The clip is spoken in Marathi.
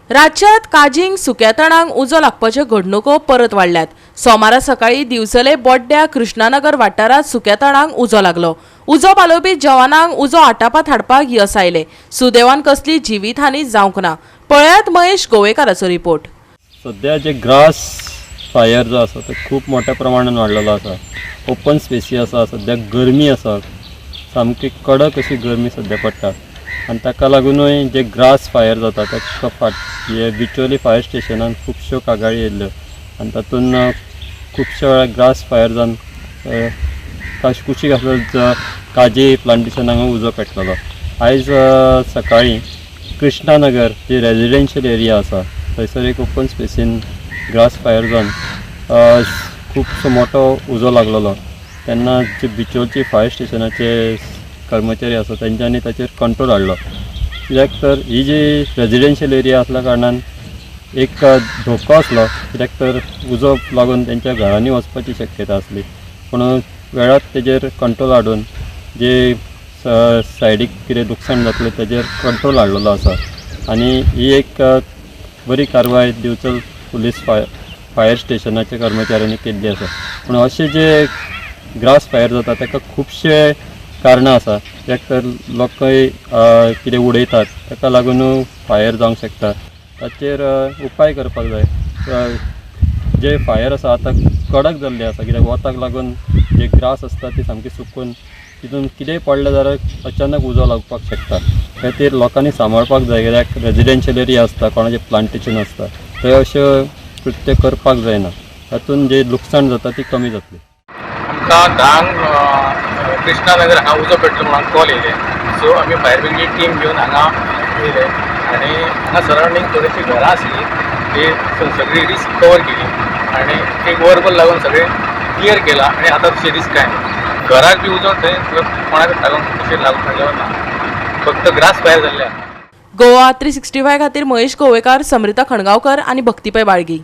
राज्यात काजींक सुक्या तणांक उजो लागपाच्यो घडणुको परत वाडल्यात। सोमारा सकाळी दिवचले बोड्ड्या कृष्णानगर वाठारात सुक्या तणांक उजो लागलो। उजो पालोवपी जवानांक उजो आटापात हाडपाक यश आयले। सुदैवान कसली जिवीतहानी जावंक ना। पळयात महेश गोवेकाराचो रिपोर्ट। सध्या जे ग्रास फायर जो आसा तो खूप मोठ्या प्रमाणात वाडलेलो आसा। ओपन स्पेसी आसा, सध्या गरमी आसा, सामकी कडक अशी गरमी सध्या पडटा आनी ताका लागूनय जे ग्रास फायर जाता ताका हे बिचोली फायर स्टेशनान खुबश्यो कागाळी येयल्ल्यो आनी तातूंत खुबश्या वेळा ग्रास फायर जावन कुशीक आसलेलो काजी प्लांटेशन हांगा उजो पेटलेलो। आयज सकाळी कृष्णानगर जी रेजिडेन्शियल एरिया आसा थंयसर एक ओपन स्पेसीन ग्रास फायर जावन खूबसो मोठो उजो लागलेलो। तेन्ना जे बिचोलची फायर स्टेशनाचे कर्मचारी आसा तेंच्यांनी ताचेर कंट्रोल हाडलो, कित्याक तर ही जी रेजिडेन्शियल एरिया आसल्या कारणान एक धोको आसलो, कित्याक तर उजो लागून तेंच्या घरांनी वचपाची शक्यता आसली। पूण वेळार तेजेर कंट्रोल हाडून जे सायडीक कितें लुकसाण जातलें तेजेर कंट्रोल हाडलेलो आसा आनी ही एक बरी कारवाय दिवचल पुलीस फायर स्टेशनाच्या कर्मचाऱ्यांनी केल्ली आसा। पूण अशें जे ग्रास फायर जाता ताका खुबशे कारणां आसा, कित्याक तर लोकय कितें उडयतात ताका लागून फायर जावंक शकता। ताचेर उपाय करपाक जाय। जे फायर आसा आतां कडक जाल्ले आसा, कित्याक वताक लागून जे ग्रास आसता ती सामकी सुकून तितून कितेंय पडलें जाल्यार अचानक उजो लागपाक शकता। त्या खातीर लोकांनी सांबाळपाक जाय, कित्याक रेजिडेन्शियल एरिया आसता, कोणाचें प्लांटेशन आसता थंय अशें कृत्य करपाक जायना। तातूंत जे लुकसाण जाता ती कमी जातली। आमकां धांक कृष्णानगर हांगा उजो पेटलो म्हणून कॉल येयले, सो आमी फायर ब्रिगेड टीम घेवन हांगा येयले आनी हांगा सरावंडींग थोडीशीं घरां आसलीं ती सगळी रिस्क कवर केली आनी एक वरभर लागून सगळें क्लियर केला आनी आतां तशें रिस्क कांय ना। घराक बी उजो थंय कोणाक लागूंक लागलो ना, फक्त ग्रास फायर जाल्ले आसा। गोवा 365 खातीर महेश गोवेकार, समृता खणगांवकर आनी भक्तीपय बाळगी।